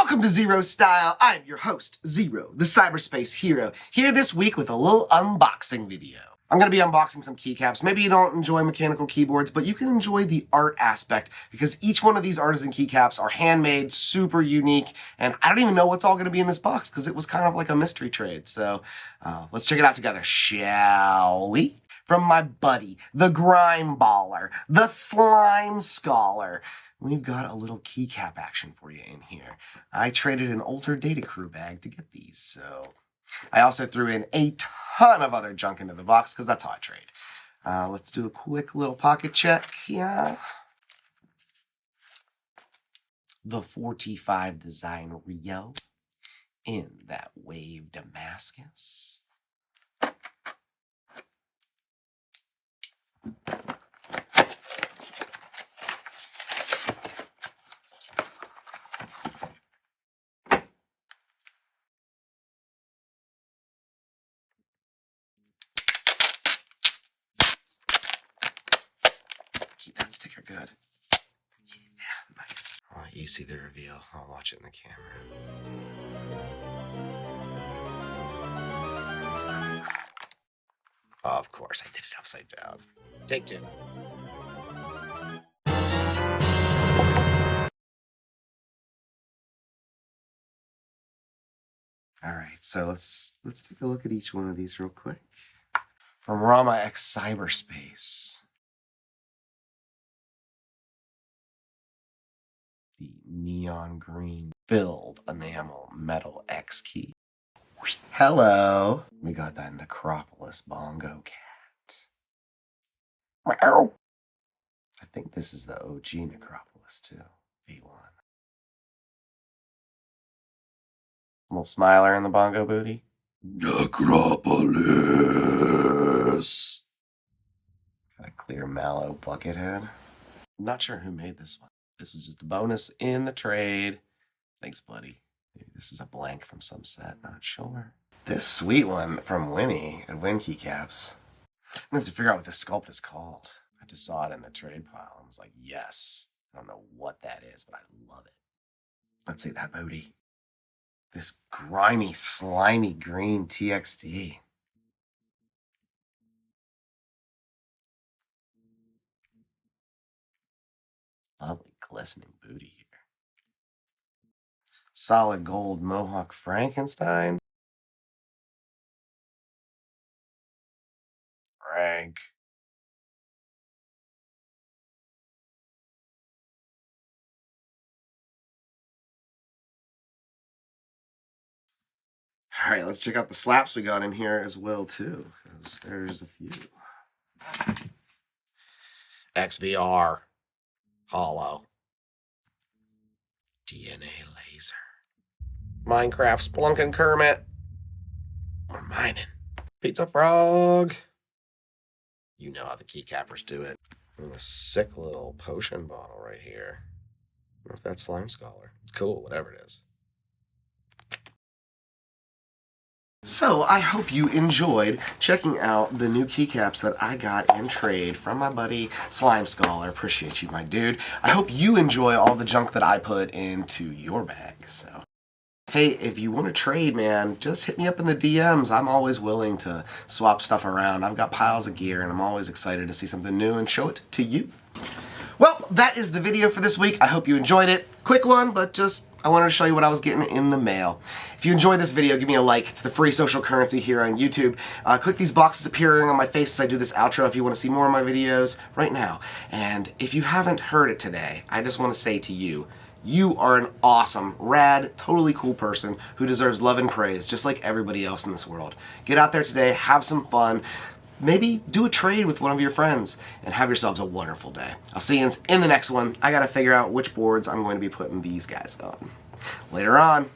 Welcome to Xero.style. I'm your host, Xero, the cyberspace hero, here this week with a little unboxing video. I'm going to be unboxing some keycaps. Maybe you don't enjoy mechanical keyboards, but you can enjoy the art aspect because each one of these artisan keycaps are handmade, super unique, and I don't even know what's all going to be in this box because it was kind of like a mystery trade. So let's check it out together, shall we? From my buddy, the grime baller, the slime scholar, we've got a little keycap action for you in here. I traded an older Data Crew bag to get these, so I also threw in a ton of other junk into the box because that's how I trade. Let's do a quick little pocket check. Yeah. The 45 Design Rio in that wave Damascus. Keep that sticker good. Yeah, nice. I'll let you see the reveal. I'll watch it in the camera. Oh, of course, I did it upside down. Take two. All right, so let's take a look at each one of these real quick. From Rama X Cyberspace. The neon green filled enamel metal X key. Hello. We got that Necropolis bongo cat. Meow. I think this is the OG Necropolis too. V1. Little smiler in the bongo booty. Necropolis. Got a clear mallow bucket head. I'm not sure who made this one. This was just a bonus in the trade. Thanks, buddy. Maybe this is a blank from some set, not sure. This sweet one from Winnie at Win Keycaps. I'm gonna have to figure out what this sculpt is called. I just saw it in the trade pile and was like, yes. I don't know what that is, but I love it. Let's see that booty. This grimy, slimy green TXT. Lovely glistening booty here. Solid gold Mohawk Frankenstein. Frank. All right, let's check out the slaps we got in here as well too, because there's a few. XVR. Hollow. DNA laser. Minecraft Splunkin' Kermit. We're mining. Pizza Frog. You know how the keycappers do it. And a sick little potion bottle right here. I don't know if that's Slime Scholar. It's cool, whatever it is. So I hope you enjoyed checking out the new keycaps that I got in trade from my buddy Slime Scholar. Appreciate you, my dude. I hope you enjoy all the junk that I put into your bag. So, hey, if you want to trade, man, just hit me up in the DMs. I'm always willing to swap stuff around. I've got piles of gear, and I'm always excited to see something new and show it to you. Well, that is the video for this week. I hope you enjoyed it. Quick one, but just I wanted to show you what I was getting in the mail. If you enjoyed this video, give me a like. It's the free social currency here on YouTube. Click these boxes appearing on my face as I do this outro if you want to see more of my videos right now. And if you haven't heard it today, I just want to say to you, you are an awesome, rad, totally cool person who deserves love and praise just like everybody else in this world. Get out there today, have some fun. Maybe do a trade with one of your friends and have yourselves a wonderful day. I'll see you in the next one. I gotta figure out which boards I'm going to be putting these guys on. Later on.